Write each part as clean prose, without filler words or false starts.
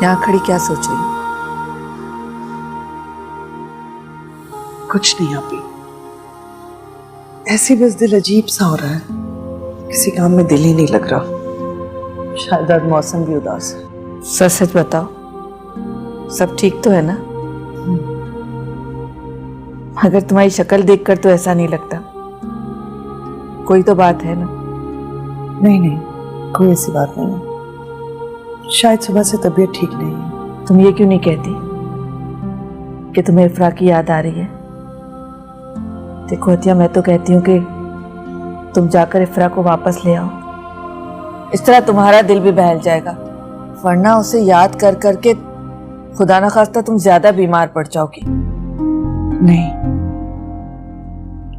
यहाँ खड़ी क्या सोच रही हो? कुछ नहीं आपी, ऐसी बस दिल अजीब सा हो रहा है। किसी काम में दिल ही नहीं लग रहा। शायद आज मौसम भी उदास है। सच सच बताओ, सब ठीक तो है ना? मगर तुम्हारी शक्ल देखकर तो ऐसा नहीं लगता। कोई तो बात है ना? नहीं नहीं, कोई ऐसी बात नहीं है। शायद सुबह से तबीयत ठीक नहीं है। तुम ये क्यों नहीं कहती कि तुम्हें इफ्रा की याद आ रही है? देखो हतिया, मैं तो कहती हूँ कि तुम जाकर इफ्रा को वापस ले आओ। इस तरह तुम्हारा दिल भी बहल जाएगा, वरना उसे याद कर करके खुदा ना खास्ता तुम ज्यादा बीमार पड़ जाओगी। नहीं,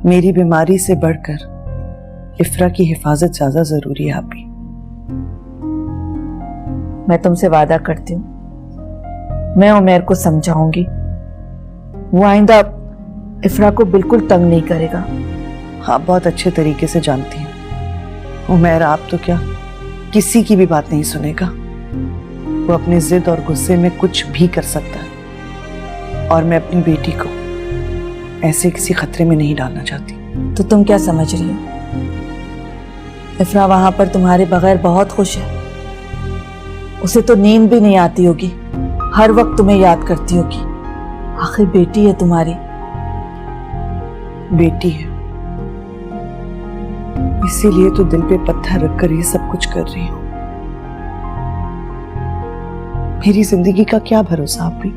मेरी बीमारी से बढ़कर इफ्रा की हिफाजत ज्यादा जरूरी है आपी। मैं तुमसे वादा करती हूँ, मैं उमैर को समझाऊंगी। वो आइंदा इफ्रा को बिल्कुल तंग नहीं करेगा। आप बहुत अच्छे तरीके से जानती हैं उमैर, आप तो क्या किसी की भी बात नहीं सुनेगा। वो अपनी जिद और गुस्से में कुछ भी कर सकता है, और मैं अपनी बेटी को ऐसे किसी खतरे में नहीं डालना चाहती। तो तुम क्या समझ रही हो? इफ्रा वहां पर तुम्हारे बगैर बहुत खुश है। उसे तो नींद भी नहीं आती होगी, हर वक्त तुम्हें याद करती होगी। आखिर बेटी है तुम्हारी। बेटी है, इसीलिए तो दिल पे पत्थर रखकर ये सब कुछ कर रही हूं। मेरी जिंदगी का क्या भरोसा आप भी?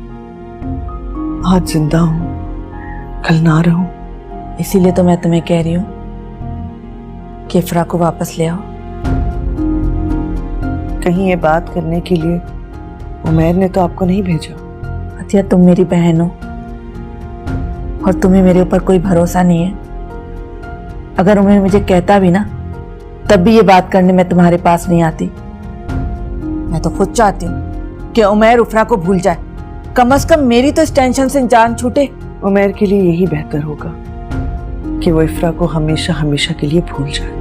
आज जिंदा हूं, कल ना रहूं। इसीलिए तो मैं तुम्हें कह रही हूं कि इफ्रा को वापस ले आओ। कहीं ये बात करने के लिए उमैर ने तो आपको नहीं भेजा? अतिया, तुम मेरी बहन हो और तुम्हें मेरे ऊपर कोई भरोसा नहीं है। अगर उमैर मुझे कहता भी ना, तब भी ये बात करने में तुम्हारे पास नहीं आती। मैं तो खुद चाहती हूँ कि उमैर इफ्रा को भूल जाए। कम से कम मेरी तो इस टेंशन से जान छूटे। उमैर के लिए यही बेहतर होगा कि वो इफ्रा को हमेशा हमेशा के लिए भूल जाए।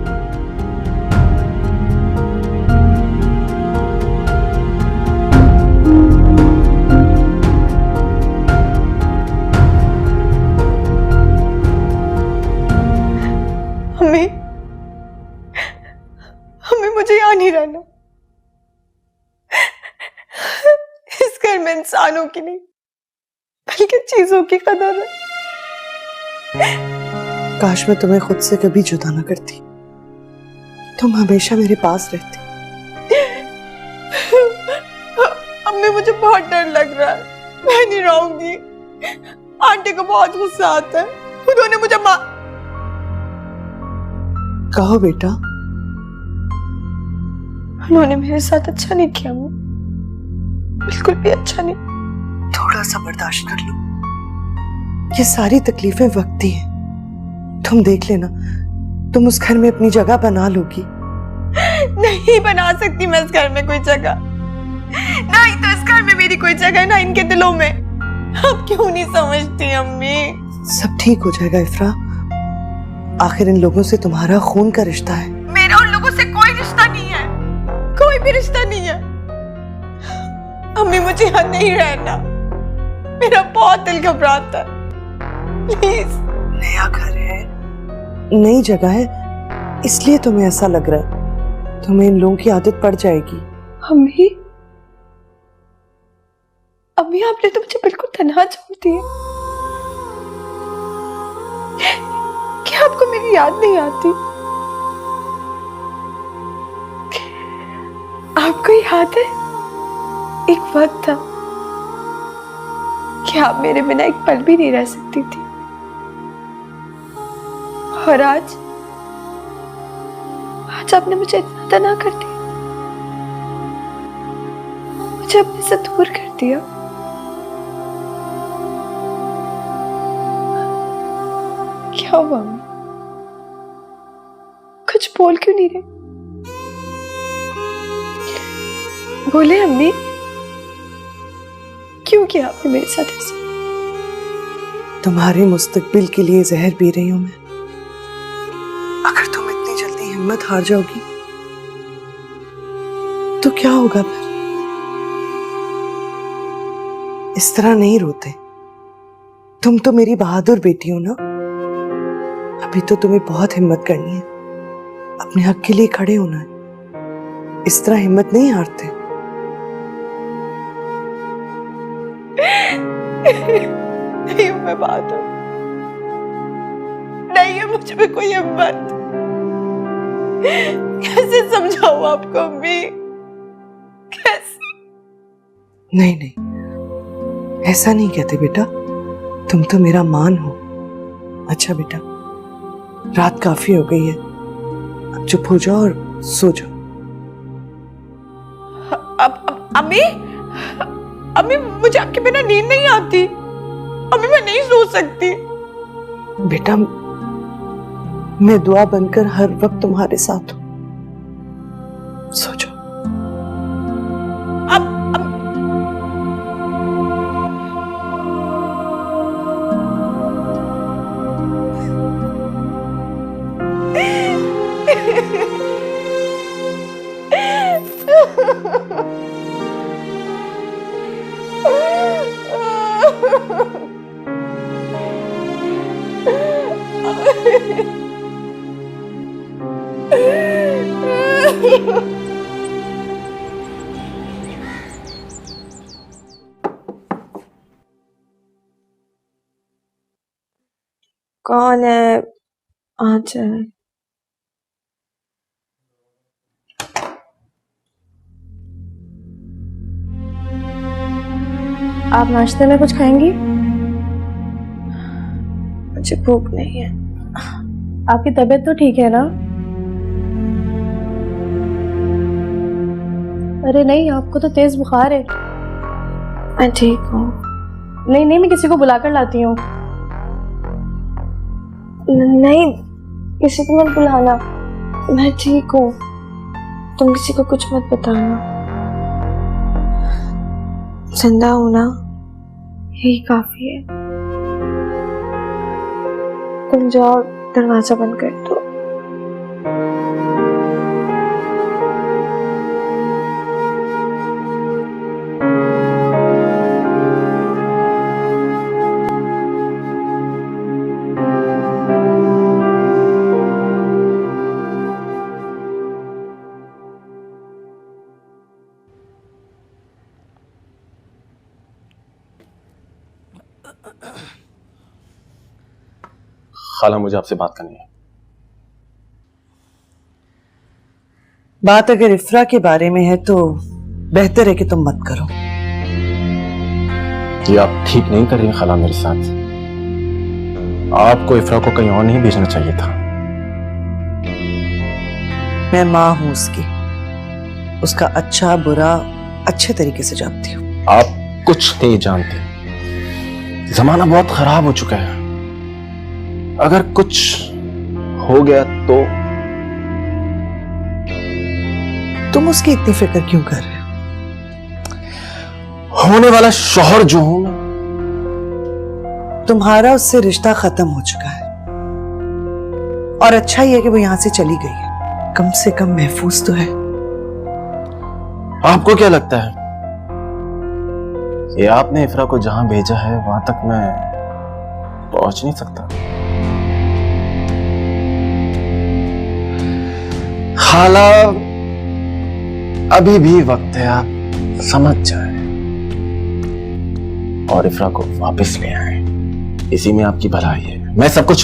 हमें मुझे यहाँ नहीं रहना। इस घर में इंसानों की नहीं बल्कि चीजों की कदर है। काश मैं तुम्हें खुद से कभी जुदा ना करती, तुम हमेशा मेरे पास रहती। अम्मी, मुझे बहुत डर लग रहा है, मैं नहीं रहूंगी। आंटी को बहुत गुस्सा आता है, उन्होंने मुझे कहो बेटा। उन्होंने मेरे साथ अच्छा नहीं किया अम्मी, बिल्कुल भी अच्छा नहीं। थोड़ा सा बर्दाश्त कर लो, ये सारी तकलीफें वक्ती हैं। तुम देख लेना, तुम उस घर में अपनी जगह बना लोगी। नहीं बना सकती मैं इस घर में कोई जगह। ना ही तो इस घर में मेरी कोई जगह, ना इनके दिलों में। आप क्यों नहीं समझती अम्मी? सब ठीक हो जाएगा इफ्रा, आखिर इन लोगों से तुम्हारा खून का रिश्ता है। मेरा उन लोगों से कोई रिश्ता नहीं है, कोई भी रिश्ता नहीं है। अम्मी, मुझे यहाँ नहीं रहना, मेरा बहुत दिल घबराता है। प्लीज। नया घर है, नई जगह है, इसलिए तुम्हें ऐसा लग रहा है। तुम्हें इन लोगों की आदत पड़ जाएगी। अम्मी, अम्मी, आपने तो मुझे बिल्कुल तन्हा छोड़ दिया। क्या आपको मेरी याद नहीं आती? आपको याद है, एक वक्त था कि आप मेरे बिना एक पल भी नहीं रह सकती थी, और आज आपने मुझे इतना तन्हा कर दिया, मुझे अपने से दूर कर दिया। क्या हुआ अम्मी? कुछ बोल क्यों नहीं रहे? बोले अम्मी, क्यों किया आपने मेरे साथ ऐसा? तुम्हारे मुस्तकबिल के लिए जहर पी रही हूं मैं। अगर तुम इतनी जल्दी हिम्मत हार जाओगी तो क्या होगा फिर? इस तरह नहीं रोते। तुम तो मेरी बहादुर बेटी हो ना। अभी तो तुम्हें बहुत हिम्मत करनी है, अपने हक के लिए खड़े होना है। इस तरह हिम्मत नहीं हारते। नहीं हूं मैं बहादुर, नहीं है मुझ में कोई हिम्मत। कैसे समझाऊं आपको अम्मी, कैसे? नहीं नहीं, ऐसा नहीं कहते बेटा, तुम तो मेरा मान हो। अच्छा बेटा, रात काफी हो गई है, अब चुप हो जाओ और सो जाओ। अब अम्मी, अम्मी मुझे आपके बिना नींद नहीं आती। अम्मी मैं नहीं सो सकती। बेटा, मैं दुआ बनकर हर वक्त तुम्हारे साथ हूं, सो जाओ। अब कौन है? आ जाए। आप नाश्ते में कुछ खाएंगी? मुझे भूख नहीं है। आपकी तबीयत तो ठीक है ना? अरे नहीं, आपको तो तेज बुखार है। मैं ठीक हूँ। नहीं नहीं, मैं किसी को बुलाकर लाती हूँ। नहीं, किसी को मत बुलाना, मैं ठीक हूँ। तुम किसी को कुछ मत बताना। जिंदा हूं ना, यही काफी है। तुम जाओ, दरवाजा बंद कर दो। खाला, मुझे आपसे बात करनी है। बात अगर इफ्रा के बारे में है तो बेहतर है कि तुम मत करो। ये आप ठीक नहीं कर रही खाला मेरे साथ। आपको इफ्रा को कहीं और नहीं भेजना चाहिए था। मैं माँ हूं उसकी, उसका अच्छा बुरा अच्छे तरीके से जानती हूँ। आप कुछ नहीं जानते। जमाना बहुत खराब हो चुका है। अगर कुछ हो गया तो तुम उसकी इतनी फिक्र क्यों कर रहे हो? होने वाला शौहर जो हूं मैं। तुम्हारा उससे रिश्ता खत्म हो चुका है, और अच्छा ही है कि वो यहां से चली गई है। कम से कम महफूज तो है। आपको क्या लगता है ये आपने इफ्रा को जहां भेजा है वहां तक मैं पहुंच नहीं सकता? खाला, अभी भी वक्त है, आप समझ जाए और इफ्रा को वापस ले आए। इसी में आपकी भलाई है। मैं सब कुछ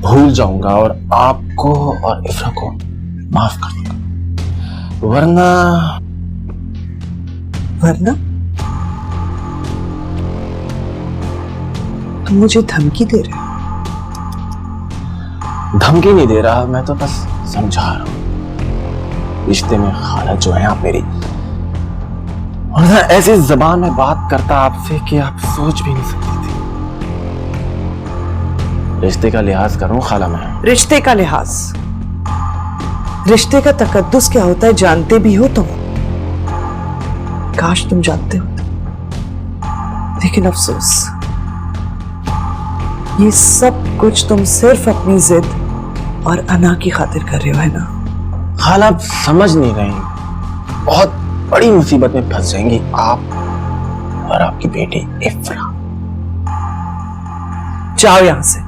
भूल जाऊंगा और आपको और इफ्रा को माफ कर दूंगा। वरना तुम मुझे धमकी दे रहे हो? धमकी नहीं दे रहा, मैं तो बस समझा रहा हूं। रिश्ते में खाला जो है आप मेरी, और ना ऐसी जबान में बात करता आपसे कि आप सोच भी नहीं सकती थी। रिश्ते का लिहाज करूं खाला मैं? रिश्ते का लिहाज? रिश्ते का तकद्दुस क्या होता है जानते भी हो तुम? काश तुम जानते हो, लेकिन अफसोस ये सब कुछ तुम सिर्फ अपनी जिद और अना की खातिर कर रहे हो, है ना? खाला, आप समझ नहीं रही। बहुत बड़ी मुसीबत में फंस जाएंगी आप और आपकी बेटी इफ्रा। जाओ यहां से,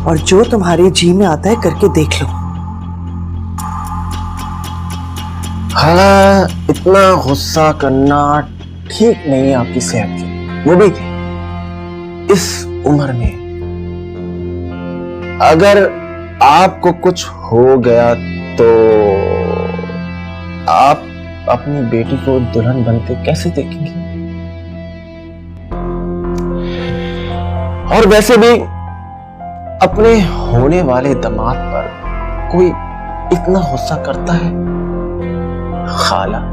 और जो तुम्हारे जी में आता है करके देख लो। खाला, इतना गुस्सा करना ठीक नहीं है आपकी सेहत के, वो भी इस उम्र में। अगर आपको कुछ हो गया तो आप अपनी बेटी को दुल्हन बनते कैसे देखेंगे? और वैसे भी अपने होने वाले दामाद पर कोई इतना गुस्सा करता है? खाला,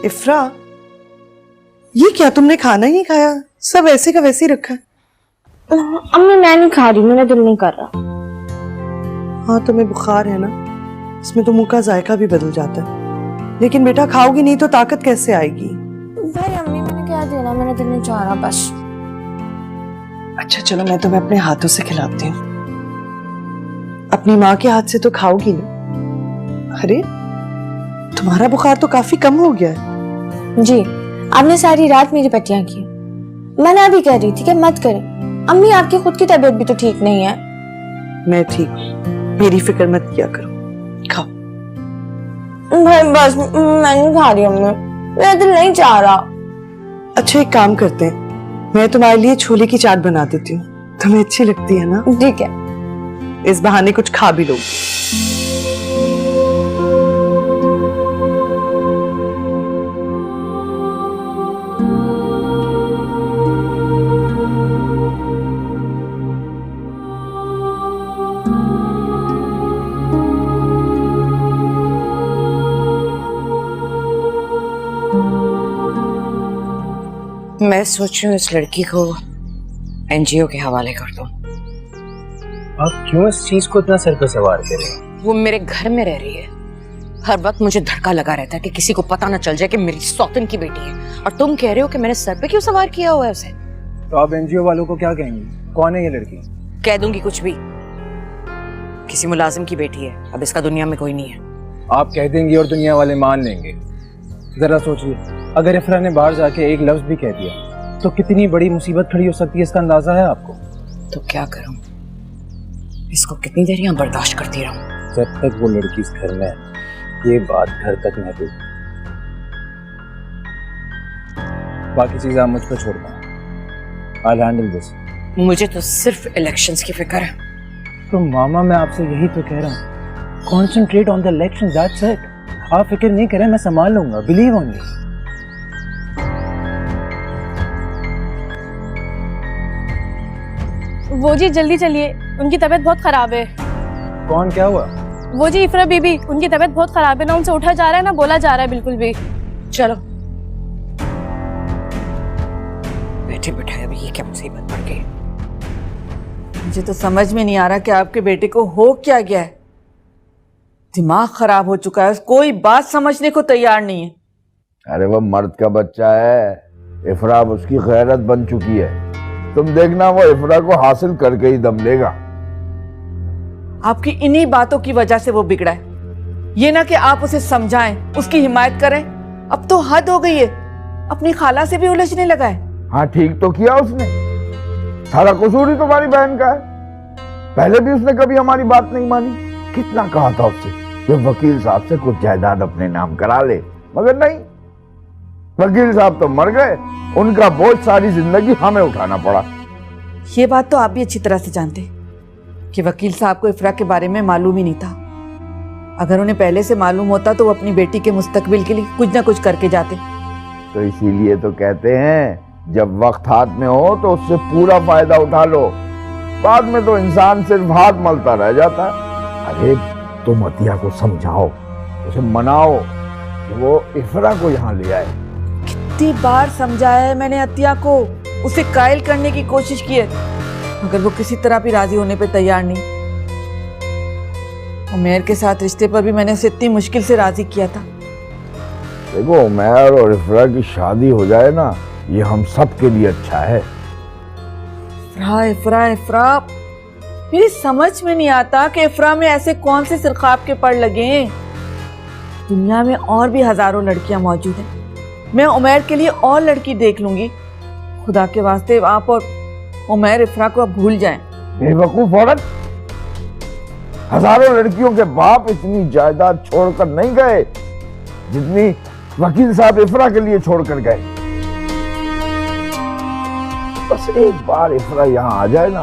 इफ्रा, ये क्या तुमने खाना ही नहीं खाया? सब ऐसे का वैसे ही रखा है। अम्मी मैं नहीं खा रही, मेरा दिल नहीं कर रहा। हाँ, तुम्हें बुखार है ना, इसमें तो मुंह का जायका भी बदल जाता है। लेकिन बेटा खाओगी नहीं तो ताकत कैसे आएगी? भाई अम्मी मैंने क्या देना, मेरा दिल नहीं चाह रहा बस। अच्छा चलो, मैं तुम्हें अपने हाथों से खिलाती हूँ। अपनी माँ के हाथ से तो खाओगी ना। अरे तुम्हारा बुखार तो काफी कम हो गया है। जी, आपने सारी रात मेरी पट्टियां की। मैंने अभी कह रही थी कि मत करें। अम्मी आपकी खुद की तबीयत भी तो ठीक नहीं है। मैं ठीक हूँ, मेरी फिक्र मत किया करो। खाओ। भाई बस, मैं नहीं खा रही अम्मी, मेरा दिल नहीं चाह रहा। अच्छा एक काम करते हैं, मैं तुम्हारे लिए छोले की चाट बना देती हूँ, तुम्हें अच्छी लगती है ना? ठीक है। इस बहाने कुछ खा भी लोगी। मैं सोच रही हूँ इस लड़की को एनजीओ के हवाले कर दूं। आप क्यों इस चीज को इतना सर पे सवार कर रहे हो? वो मेरे घर में रह रही है, हर वक्त मुझे धड़का लगा रहता है कि किसी को पता ना चल जाए कि मेरी सौतन की बेटी है, और तुम कह रहे हो कि मैंने सर पे क्यों सवार किया हुआ है उसे? तो आप एनजीओ वालों को क्या कहेंगी? कौन है ये लड़की? कह दूंगी कुछ भी, किसी मुलाजिम की बेटी है, अब इसका दुनिया में कोई नहीं है। आप कह देंगी और दुनिया वाले मान लेंगे? जरा सोचिए, अगर इफ्रा ने बाहर जाके एक लफ्ज भी कह दिया तो कितनी बड़ी मुसीबत खड़ी हो सकती है, इसका अंदाजा है आपको? तो क्या करूं, इसको कितनी देर यहाँ बर्दाश्त करती रहूं? जब तक वो लड़की इस घर में है, ये बात घर तक महदूद। बाकी चीज आप मुझ पर छोड़ दो, I'll handle this। मुझे तो सिर्फ इलेक्शंस की फिक्र है। तो मामा मैं आपसे यही तो कह रहा हूँ, concentrate on the election, that's it. आप फिक्र नहीं करें, मैं संभाल लूंगा, बिलीव ऑन मी। वो जी जल्दी चलिए, उनकी तबीयत बहुत खराब है। कौन, क्या हुआ? वो जी इफ्रा बीबी, उनकी तबीयत बहुत खराब है, ना उनसे उठा जा रहा है ना बोला जा रहा है बिल्कुल भी। चलो बैठे बैठाए अभी ये क्या मुसीबत पड़ गई। मुझे तो समझ में नहीं आ रहा कि आपके बेटे को हो क्या गया है। दिमाग खराब हो चुका है, कोई बात समझने को तैयार नहीं है। अरे वो मर्द का बच्चा है, इफ्रा उसकी गैरत बन चुकी है। तुम देखना वो इफ्रा को हासिल करके ही दम लेगा। आपकी इन्हीं बातों की वजह से वो बिगड़ा है। ये ना कि आप उसे समझाएं, उसकी हिमायत करें। अब तो हद हो गई है, अपनी खाला से भी उलझने लगा है। हाँ ठीक तो किया उसने, सारा कसूर ही तुम्हारी बहन का है। पहले भी उसने कभी हमारी बात नहीं मानी। कितना कहा था उससे कि वकील साहब से कुछ जायदाद अपने नाम करा ले, मगर नहीं। वकील साहब तो मर गए, उनका बोझ सारी जिंदगी हमें उठाना पड़ा। ये बात तो आप भी अच्छी तरह से जानते कि वकील साहब को इफ्रा के बारे में मालूम ही नहीं था। अगर उन्हें पहले से मालूम होता तो वो अपनी बेटी के मुस्तकबिल के लिए कुछ ना कुछ करके जाते। तो इसीलिए तो कहते हैं जब वक्त हाथ में हो तो उससे पूरा फायदा उठा लो, बाद में तो इंसान सिर्फ हाथ मलता रह जाता है। अरे तुम अतिया को समझाओ, उसे मनाओ कि वो इफ्रा को यहाँ ले आए। कितनी बार समझाया है मैंने अतिया को, उसे कायल करने की कोशिश की है, मगर वो किसी तरह भी राजी होने पे तैयार नहीं। उमेर के साथ रिश्ते पर भी मैंने उसे इतनी मुश्किल से राजी किया था। देखो उमेर और इफ्रा की शादी हो जाए ना, ये हम सब के लिए अच्छा है। इफ्रा इफ्रा इफ्रा, मेरी समझ में नहीं आता कि इफ्रा में ऐसे कौन से सिरखाब के पड़ लगे हैं। दुनिया में और भी हजारों लड़कियां मौजूद हैं, मैं उमेर के लिए और लड़की देख लूंगी। खुदा के वास्ते आप और उमेर इफ्रा को अब भूल जाएं। बेवकूफ औरत, हजारों लड़कियों के बाप इतनी जायदाद छोड़कर नहीं गए जितनी वकील साहब इफ्रा के लिए छोड़कर गए। बस एक बार इफ्रा यहाँ आ जाए ना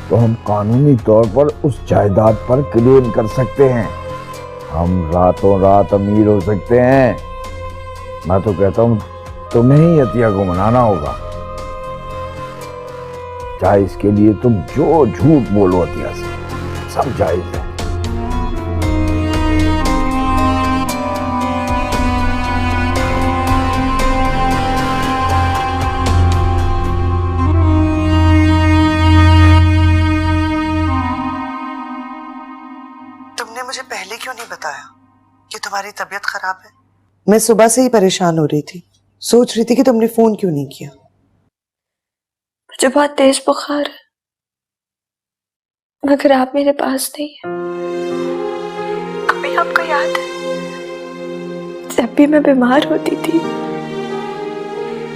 तो हम कानूनी तौर पर उस जायदाद पर क्लेम कर सकते हैं। हम रातों रात अमीर हो सकते हैं। मैं तो कहता हूँ तुम्हें ही अतिया को मनाना होगा, चाहे इसके लिए तुम जो झूठ बोलो अतिया से, सब जायज है। तुमने मुझे पहले क्यों नहीं बताया कि तुम्हारी तबीयत खराब है? मैं सुबह से ही परेशान हो रही थी, सोच रही थी कि तुमने फोन क्यों नहीं किया। मुझे बहुत तेज बुखार है, मगर आप मेरे पास नहीं है। अभी आपको याद है जब भी मैं बीमार होती थी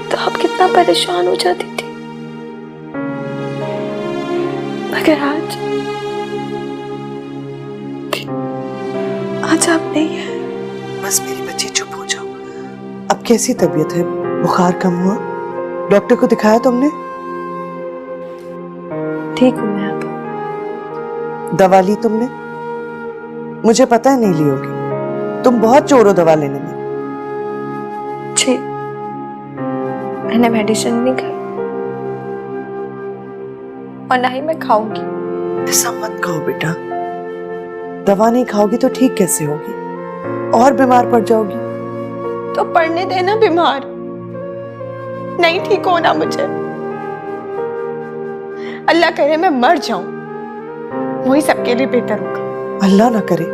तो आप कितना परेशान हो जाती थी, मगर आज आप नहीं है। बस मेरी बच्ची चुप हो जाओ। अब कैसी तबीयत है? बुखार कम हुआ? डॉक्टर को दिखाया तुमने? ठीक हूं मैं अब। दवा ली तुमने? मुझे पता है नहीं ली होगी, तुम बहुत चोर हो दवा लेने में। जी, मैंने मेडिसिन नहीं खाई और ना ही मैं खाऊंगी। ऐसा मत कहो बेटा, दवा नहीं खाओगी तो ठीक कैसे होगी? और बीमार पड़ जाओगी। तो पढ़ने देना बीमार, नहीं ठीक होना मुझे। अल्लाह करे मैं मर जाऊं, वही सबके लिए बेहतर होगा। अल्लाह ना करे,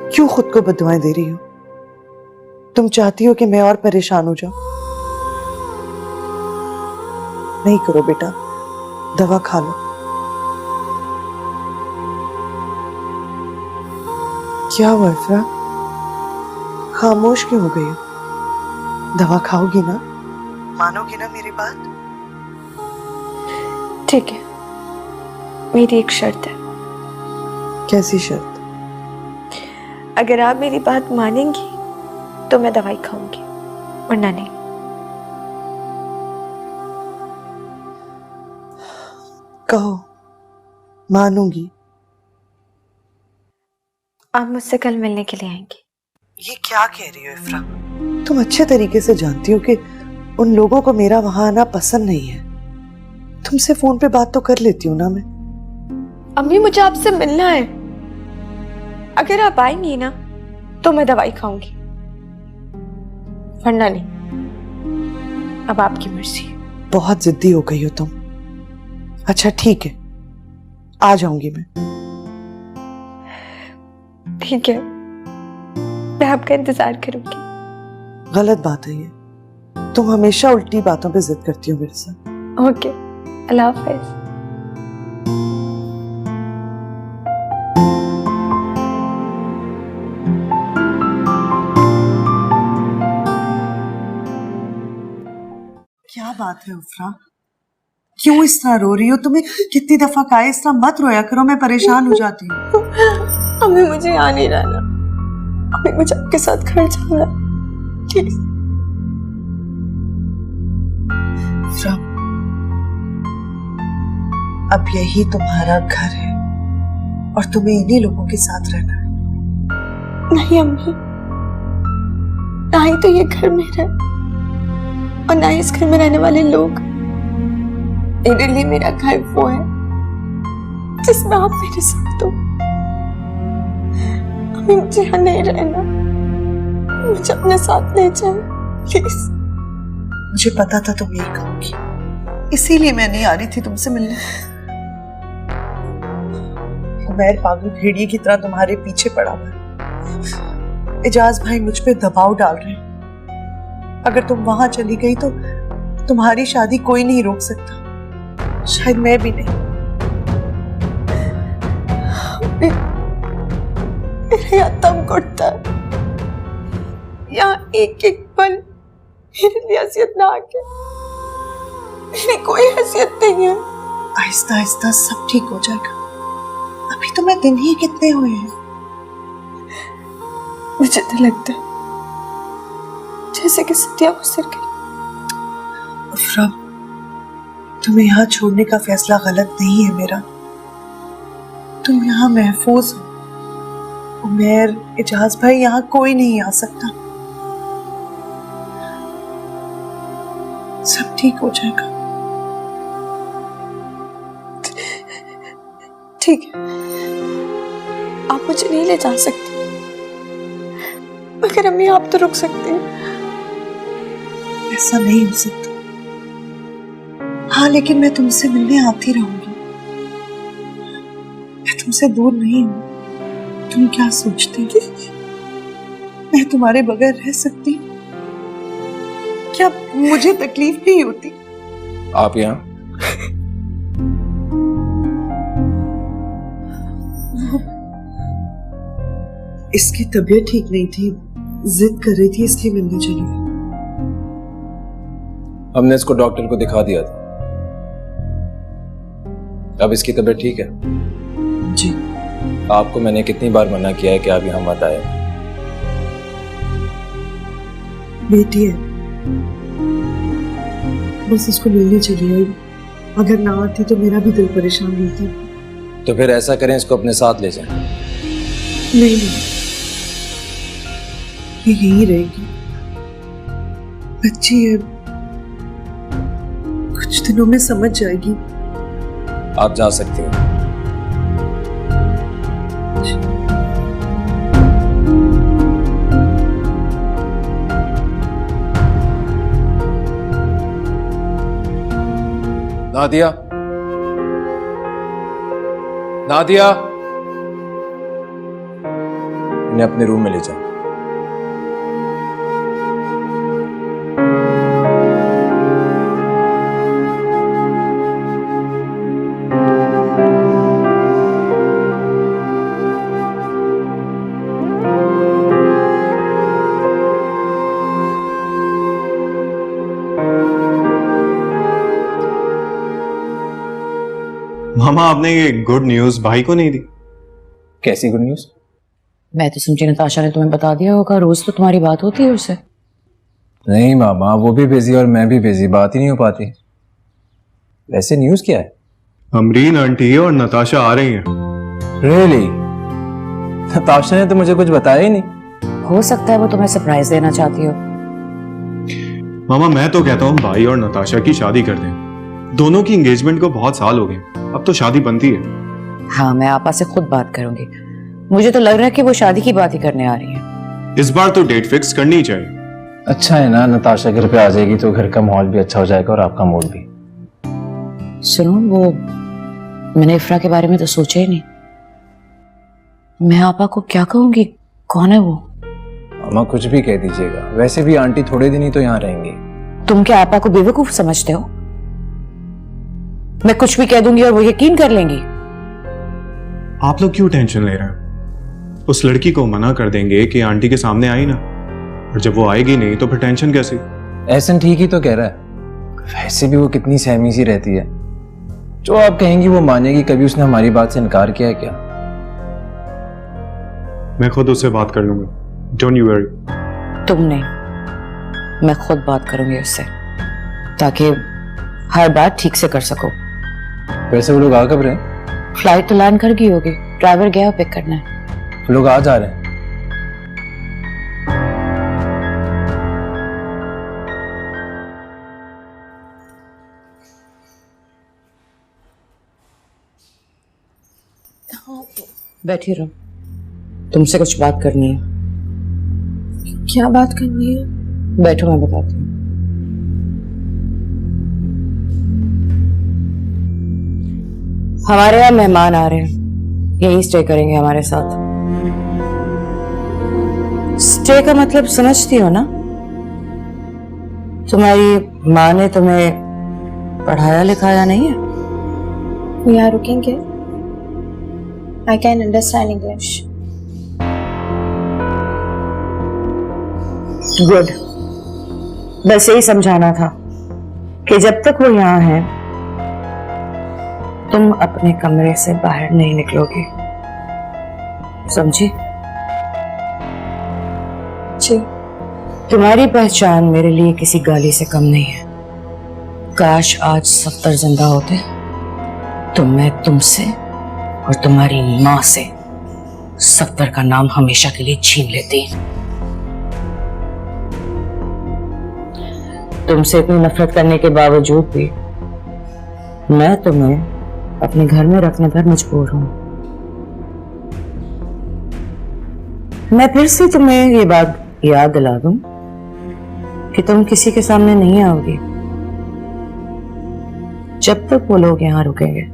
क्यों खुद को बददुआएं दे रही हो? तुम चाहती हो कि मैं और परेशान हो जाऊं? नहीं करो बेटा, दवा खा लो। क्या हुआ इफ्रा? खामोश क्यों हो गई हो? दवा खाओगी ना? मानोगी ना मेरी बात? ठीक है, मेरी एक शर्त है। कैसी शर्त? अगर आप मेरी बात मानेंगी तो मैं दवाई खाऊंगी, वरना नहीं। कहो, मानूंगी। आप मुझसे कल मिलने के लिए आएंगी। ये क्या कह रही हो इफ्रा? तुम अच्छे तरीके से जानती हो कि उन लोगों को मेरा वहां आना पसंद नहीं है। तुमसे फोन पे बात तो कर लेती हूँ ना मैं। अम्मी, मुझे आपसे मिलना है। अगर आप आएंगी ना तो मैं दवाई खाऊंगी, वरना नहीं। अब आपकी मर्जी है। बहुत जिद्दी हो गई हो तुम। अच्छा ठीक है, आ जाऊंगी मैं। ठीक है, मैं आपका इंतजार करूंगी। गलत बात है ये, तुम हमेशा उल्टी बातों पे जिद करती हो मेरे साथ। ओके, अल्लाह हाफिज। क्या बात है इफ्रा? क्यों इस तरह रो रही हो? तुम्हें कितनी दफा कहा है इस तरह मत रोया करो, मैं परेशान हो जाती हूँ। अम्मी मुझे यहाँ नहीं रहना, अम्मी मुझे आपके साथ घर जाना प्लीज। अब यही तुम्हारा घर है और तुम्हें इन्हीं लोगों के साथ रहना है। नहीं अम्मी, ना ही तो ये घर मेरा है और ना ही इस घर में रहने वाले लोग। मेरे लिए मेरा घर वो है जिसमें आप मेरे साथ हो। अम्मी मुझे यहाँ नहीं रहना, मुझे अपने साथ ले जाए प्लीज। मुझे पता था तुम यही कहोगी, इसीलिए मैं नहीं आ रही थी तुमसे मिलने। उमैर पागल भेड़िए की तरह तुम्हारे पीछे पड़ा हुआ है। एजाज भाई मुझ पे दबाव डाल रहे हैं। अगर तुम वहां चली गई तो तुम्हारी शादी कोई नहीं रोक सकता, शायद मैं भी नहीं। मेरा यहाँ दम घुटता है, यहाँ एक एक पल मेरे लिए हैसियत ना आके, मेरी कोई हैसियत नहीं है। आहिस्ता आहिस्ता सब ठीक हो जाएगा, अभी तुम्हें दिन ही कितने हुए हैं। मुझे तो लगता है जैसे कि सत्या गुजर गई। अफरा, तुम्हें यहाँ छोड़ने का फैसला गलत नहीं है मेरा। तुम यहाँ महफूज हो। उमैर, एजाज भाई, यहाँ कोई नहीं आ सकता। सब ठीक हो जाएगा। ठीक है, आप मुझे नहीं ले जा सकते, मगर अम्मी आप तो रुक सकती हैं। ऐसा नहीं हो सकता। हाँ, लेकिन मैं तुमसे मिलने आती रहूंगी। मैं तुमसे दूर नहीं हूं। तुम क्या सोचती थी? मैं तुम्हारे बगैर रह सकती हूँ? क्या मुझे तकलीफ नहीं होती? आप यहाँ? इसकी तबीयत ठीक नहीं थी, जिद कर रही थी, इसलिए मिलने चली। हमने इसको डॉक्टर को दिखा दिया था, अब इसकी तबीयत ठीक है। जी। आपको मैंने कितनी बार मना किया है कि आप यहाँ मत आए। बेटी है, बस इसको मिलने चली आई। अगर ना आती तो मेरा भी दिल परेशान होता। तो फिर ऐसा करें, इसको अपने साथ ले जाएं। नहीं, ये यही रहेगी। बच्ची है, कुछ दिनों में समझ जाएगी। आप जा सकती हैं। नादिया, नादिया, इन्हें अपने रूम में ले जाओ। मामा, आपने ये गुड न्यूज भाई को नहीं दी? कैसी गुड न्यूज? मैं तो समझी नताशा ने तुम्हें बता दिया होगा, रोज तो तुम्हारी बात होती है उससे। नहीं मामा, वो भी बिजी और मैं भी बिजी, बात ही नहीं हो पाती। वैसे न्यूज क्या है? अमरीन आंटी और नताशा आ रही हैं। रियली? नताशा ने तो मुझे कुछ बताया ही नहीं। हो सकता है वो तुम्हें सरप्राइज देना चाहती हो। मामा, मैं तो कहता हूँ भाई और नताशा की शादी कर दें। दोनों की एंगेजमेंट को बहुत साल हो गए, अब तो शादी बनती है। हाँ, मैं आपा से खुद बात करूंगी। मुझे तो लग रहा है कि वो शादी की बात ही करने आ रही है। इस बार तो डेट फिक्स करनी ही चाहिए। अच्छा है ना, नताशा घर पे आ जाएगी तो घर का माहौल भी अच्छा हो जाएगा और आपका मूड भी। सुनो, वो मैंने इफ्रा के बारे में तो सोचा ही नहीं। मैं आपा को क्या कहूंगी? कौन है वो? मामा कुछ भी कह दीजिएगा, वैसे भी आंटी थोड़े दिन ही तो यहाँ रहेंगी। तुम क्या आपा को बेवकूफ समझते हो? मैं कुछ भी कह दूंगी और वो यकीन कर लेंगी। आप लोग क्यों टेंशन ले रहे हैं? उस लड़की को मना कर देंगे कि आंटी के सामने आई ना, और जब वो आएगी नहीं तो फिर टेंशन कैसी? ऐसन ठीक ही तो कह रहा है, वैसे भी वो कितनी सहमी सी रहती है, जो आप कहेंगी वो मानेगी। कभी उसने हमारी बात से इनकार किया है क्या? मैं खुद उससे बात कर लूंगा, डोंट यू वरी। तुम नहीं, मैं खुद बात करूंगी उससे, ताकि हर बात ठीक से कर सको। वैसे वो लोग आ कब रहे हैं? फ्लाइट तो लैंड कर गई होगी, ड्राइवर गया पिक करना है। वो लोग आ जा रहे हैं। बैठी रहो, तुमसे कुछ बात करनी है। क्या बात करनी है? बैठो, मैं बताती हूँ। हमारे यहाँ मेहमान आ रहे हैं, यहीं स्टे करेंगे हमारे साथ। स्टे का मतलब समझती हो ना? तुम्हारी माँ ने तुम्हें पढ़ाया लिखाया नहीं है? वो यहाँ रुकेंगे? I can understand English. Good, बस यही समझाना था कि जब तक वो यहाँ है तुम अपने कमरे से बाहर नहीं निकलोगे, समझी? जी। तुम्हारी पहचान मेरे लिए किसी गाली से कम नहीं है। काश आज सफ्तर जिंदा होते तो मैं तुमसे और तुम्हारी माँ से सफ्तर का नाम हमेशा के लिए छीन लेती। तुमसे इतनी नफरत करने के बावजूद भी मैं तुम्हें अपने घर में रखने पर मजबूर हूं। मैं फिर से तुम्हें ये बात याद दिला दूं कि तुम किसी के सामने नहीं आओगी जब तक वो लोग यहां रुकेंगे।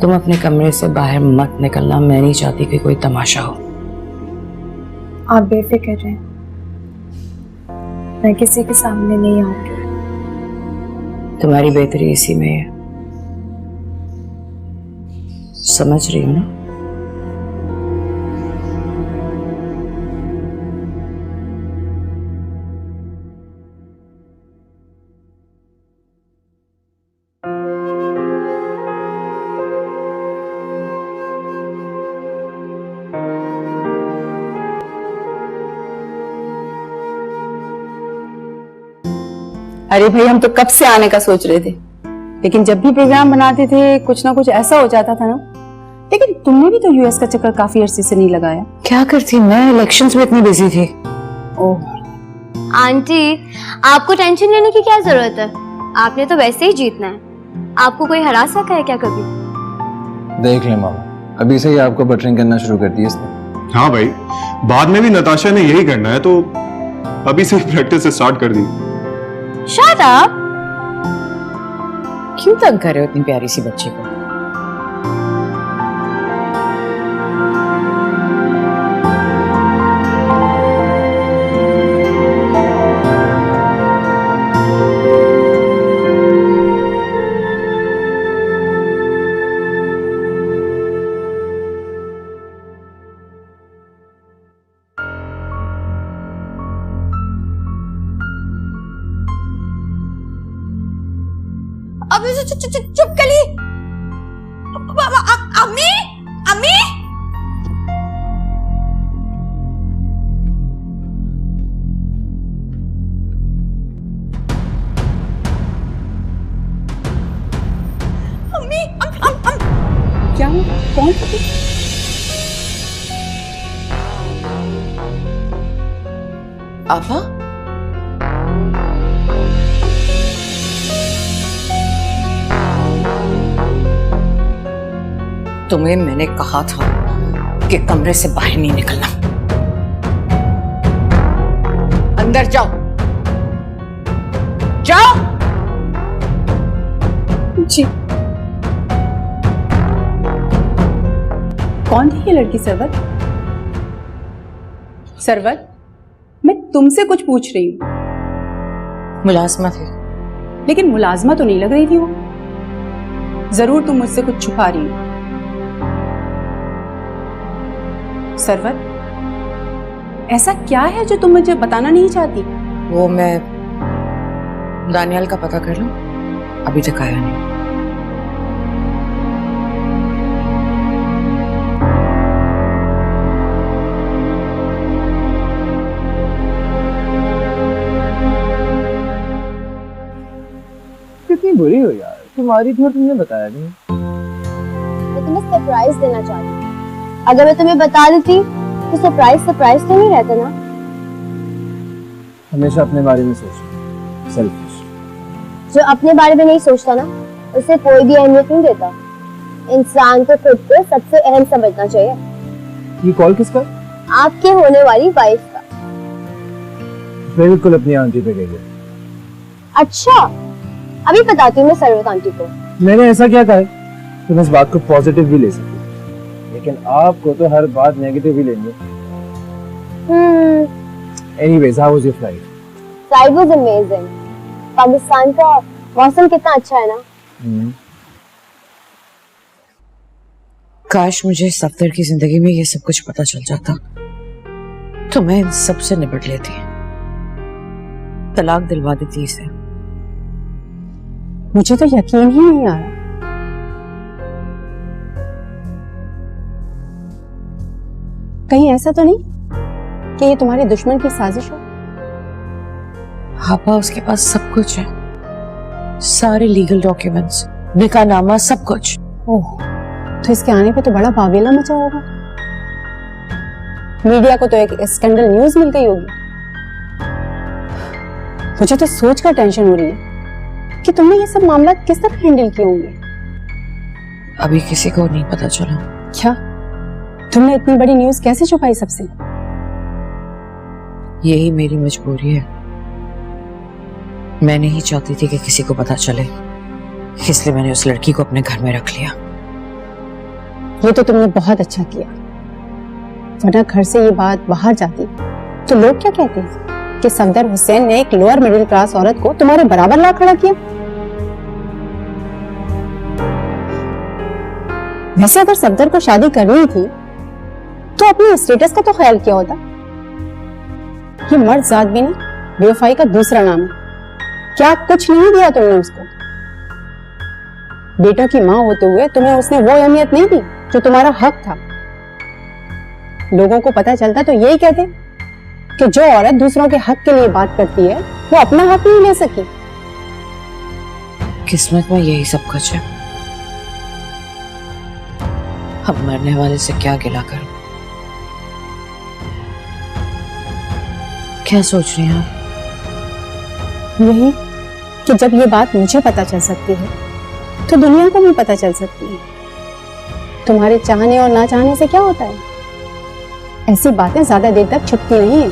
तुम अपने कमरे से बाहर मत निकलना, मैं नहीं चाहती कि कोई तमाशा हो। आप बेफिक्र रहें, मैं किसी के सामने नहीं आऊंगी। तुम्हारी बेहतरी इसी में है, समझ रही हो ना? अरे भाई, हम तो कब से आने का सोच रहे थे, लेकिन जब भी प्रोग्राम बनाते थे कुछ ना कुछ ऐसा हो जाता था ना। लेकिन तुमने भी तो यूएस का चक्कर काफी अरसे से नहीं लगाया। क्या करती, मैं इलेक्शंस में इतनी बिजी थी। ओह आंटी, आपको टेंशन लेने की क्या जरूरत है? आपने तो वैसे ही जीतना है। आपको कोई हरा सका है क्या कभी? देख ले मामा, अभी से ही आपको बटरिंग करना शुरू कर दी इसने। हाँ भाई, बाद में भी नताशा ने यही करना है, तो अभी से प्रैक्टिस स्टार्ट कर दी। Shut up! क्यों तंग कर रहे हो इतनी प्यारी सी बच्ची को? अब चुप कली। अम्मी, अम्मी, अम्मी, क्या हुआ? कौन? आपा, तुम्हें मैंने कहा था कि कमरे से बाहर नहीं निकलना। अंदर जाओ, जाओ। जी। कौन थी ये लड़की? सरवत? सरवत, मैं तुमसे कुछ पूछ रही हूँ। मुलाजमा थी। लेकिन मुलाजमा तो नहीं लग रही थी वो। जरूर तुम मुझसे कुछ छुपा रही हो। सरवत, ऐसा क्या है जो तुम मुझे बताना नहीं चाहती? वो मैं दानियाल का पता कर लूं, अभी तक आया नहीं। कितनी बुरी हो यार, तुम्हारी थी और तुमने बताया नहीं। मैं तुम्हें सरप्राइज देना चाहती हूँ। अगर मैं तुम्हें बता देती तो सरप्राइज तो नहीं रहता ना। हमेशा अपने बारे में सोचो, सेल्फिश। जो अपने बारे में नहीं सोचता ना, उसे कोई भी अहमियत नहीं देता। इंसान को खुद को सबसे अहम समझना चाहिए। ये कॉल किसका? आपके होने वाली वाइफ का। बिल्कुल अपनी आंटी पे गई है। अच्छा, अभी बताती हूँ मैं सरवत आंटी को। मैंने ऐसा क्या कहा है? तुम इस बात को पॉजिटिव भी ले सकते, लेकिन आपको तो हर बात नेगेटिव ही लेंगे। Anyways, how was your flight? Flight was amazing. Pakistan का मौसम कितना अच्छा है ना। काश मुझे सफ्दर की जिंदगी में ये सब कुछ पता चल जाता तो मैं इन सब से निपट लेती। तलाक दिलवा देती इसे। मुझे तो यकीन ही नहीं आ रहा। कहीं ऐसा तो नहीं कि ये तुम्हारे दुश्मन की साजिश हो? पापा उसके पास सब कुछ है, सारे लीगल डॉक्यूमेंट्स, निकाहनामा, सब कुछ। ओह, तो इसके आने पे तो बड़ा बावेला मचा होगा। मीडिया को तो एक स्कैंडल न्यूज मिल गई होगी। मुझे तो सोच कर टेंशन हो रही है कि तुमने ये सब मामला किस तरह हैंडल किए होंगे। अभी किसी को नहीं पता चला। क्या तुमने इतनी बड़ी न्यूज कैसे छुपाई सबसे? यही मेरी मजबूरी है। मैं नहीं चाहती थी कि किसी को पता चले, इसलिए मैंने उस लड़की को अपने घर में रख लिया। ये तो तुमने बहुत अच्छा किया, वरना घर से ये बात बाहर जाती तो लोग क्या कहते हैं कि सफदर हुसैन ने एक लोअर मिडिल क्लास औरत को तुम्हारे बराबर ला खड़ा किया। वैसे अगर सफदर को शादी करनी थी तो अपने स्टेटस का तो ख्याल किया होता। ये मर्द जात भी ना बेवफाई का दूसरा नाम है। क्या कुछ नहीं दिया तुमने उसको? बेटों की माँ होते हुए तुम्हें उसने वो अहमियत नहीं दी जो तुम्हारा हक था। लोगों को पता चलता तो यही कहते कि जो औरत दूसरों के हक के लिए बात करती है वो अपना हक नहीं ले सकी। किस्मत में यही सब कुछ है। अब मरने वाले से क्या गिला करूं? क्या सोच रही हैं आप? यही कि जब ये बात मुझे पता चल सकती है तो दुनिया को भी पता चल सकती है। तुम्हारे चाहने और ना चाहने से क्या होता है? ऐसी बातें ज्यादा देर तक छुपती नहीं है।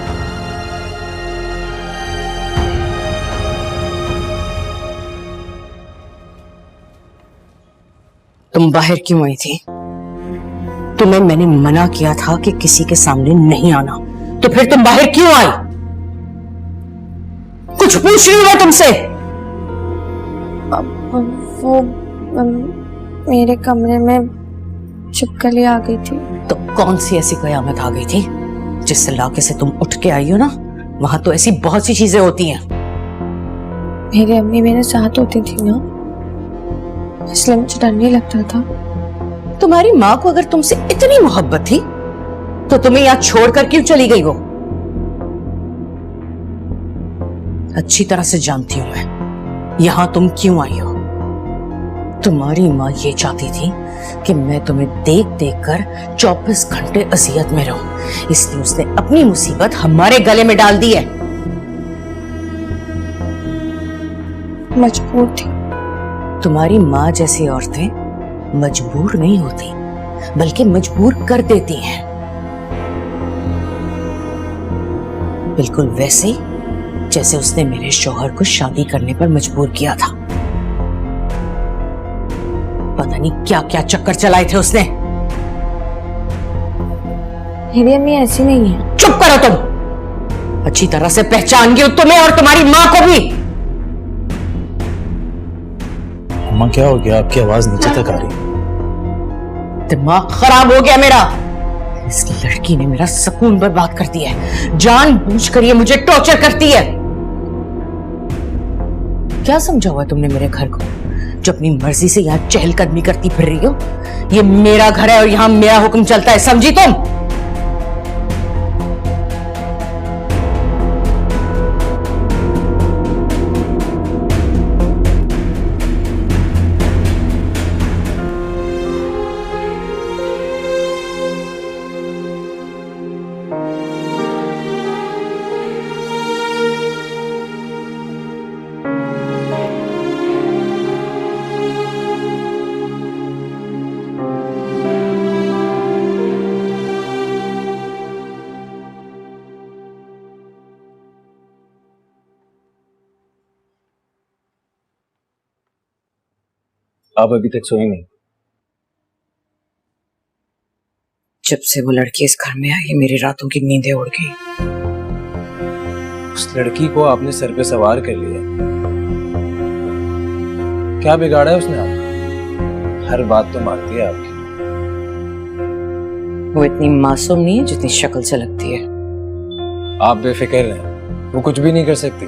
तुम बाहर क्यों आई थी? तुम्हें मैंने मना किया था कि किसी के सामने नहीं आना, तो फिर तुम बाहर क्यों आई? कुछ पूछ रही हूं तुमसे। वो मेरे कमरे में छिपकली आ गई थी। तो कौन सी ऐसी कयामत आ गई थी? जिस इलाके से तुम उठ के आई हो ना, वहां तो ऐसी बहुत सी चीजें होती हैं। मेरी अम्मी मेरे साथ होती थी ना, इसलिए मुझे डर नहीं लगता था। तुम्हारी माँ को अगर तुमसे इतनी मोहब्बत थी तो तुम्हें यहाँ छोड़कर क्यों चली गई वो? अच्छी तरह से जानती हूं मैं यहां तुम क्यों आई हो। तुम्हारी माँ ये चाहती थी कि मैं तुम्हें देख देख कर 24 घंटे अजियत में रहूं, इसलिए उसने अपनी मुसीबत हमारे गले में डाल दी है। मजबूर थी। तुम्हारी माँ जैसी औरतें मजबूर नहीं होती, बल्कि मजबूर कर देती हैं। बिल्कुल वैसे जैसे उसने मेरे शौहर को शादी करने पर मजबूर किया था। पता नहीं क्या क्या चक्कर चलाए थे उसने। मेरी अम्मी ऐसी नहीं है। चुप करो तुम। अच्छी तरह से पहचान गई तुम्हें और तुम्हारी माँ को भी। अम्मा क्या हो गया? आपकी आवाज नीचे तक आ रही। दिमाग खराब हो गया मेरा। इस लड़की ने मेरा सुकून बर्बाद कर दिया है। जानबूझकर ये मुझे टॉर्चर करती है। क्या समझा हुआ तुमने मेरे घर को, जो अपनी मर्जी से यहाँ चहलकदमी करती फिर रही हो? ये मेरा घर है और यहाँ मेरा हुक्म चलता है, समझी तुम? आप अभी तक सोई नहीं? जब से वो लड़की इस घर में आई मेरी रातों की नींदें उड़ गई। उस लड़की को आपने सर पे सवार कर लिया। क्या बिगाड़ा है उसने आपको? हर बात तो मानती है आपकी। वो इतनी मासूम नहीं है जितनी शक्ल से लगती है। आप बेफिक्र रहें, वो कुछ भी नहीं कर सकती।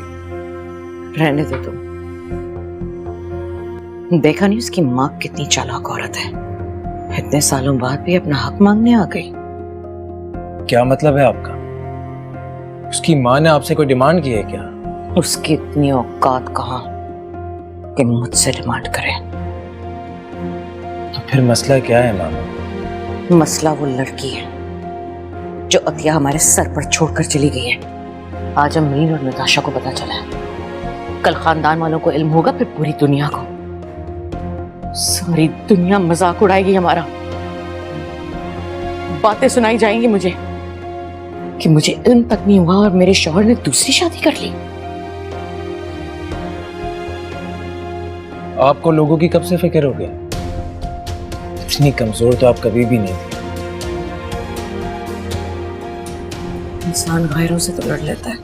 रहने दो तुम। देखा नहीं उसकी माँ कितनी चालाक औरत है, इतने सालों बाद भी अपना हक मांगने आ गई। क्या मतलब है आपका? उसकी माँ ने आपसे कोई डिमांड की है क्या? उसकी इतनी औकात कहाँ कि मुझसे डिमांड करे। तो फिर मसला क्या है मामा? मसला वो लड़की है जो अतिया हमारे सर पर छोड़कर चली गई है। आज अमीन और नताशा को पता चला है, कल खानदान वालों को इल्म होगा, फिर पूरी दुनिया को। सारी दुनिया मजाक उड़ाएगी हमारा। बातें सुनाई जाएंगी मुझे कि मुझे इल्म तक नहीं हुआ और मेरे शौहर ने दूसरी शादी कर ली। आपको लोगों की कब से फिक्र हो गई? इतनी कमजोर तो आप कभी भी नहीं थे। इंसान गैरों से तो लड़ लेता है,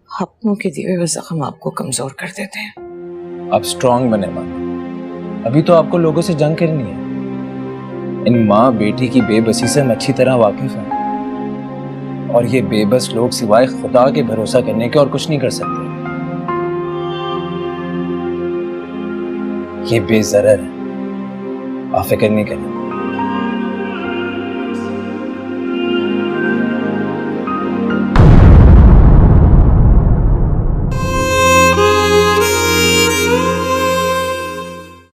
अपनों के दिए हुए जख्म आपको कमजोर कर देते हैं। आप स्ट्रांग बने माँ। अभी तो आपको लोगों से जंग करनी है। इन माँ बेटी की बेबसी से हम अच्छी तरह वाकिफ हैं, और ये बेबस लोग सिवाय खुदा के भरोसा करने के और कुछ नहीं कर सकते। ये बेज़रर है, आप फिक्र नहीं करें।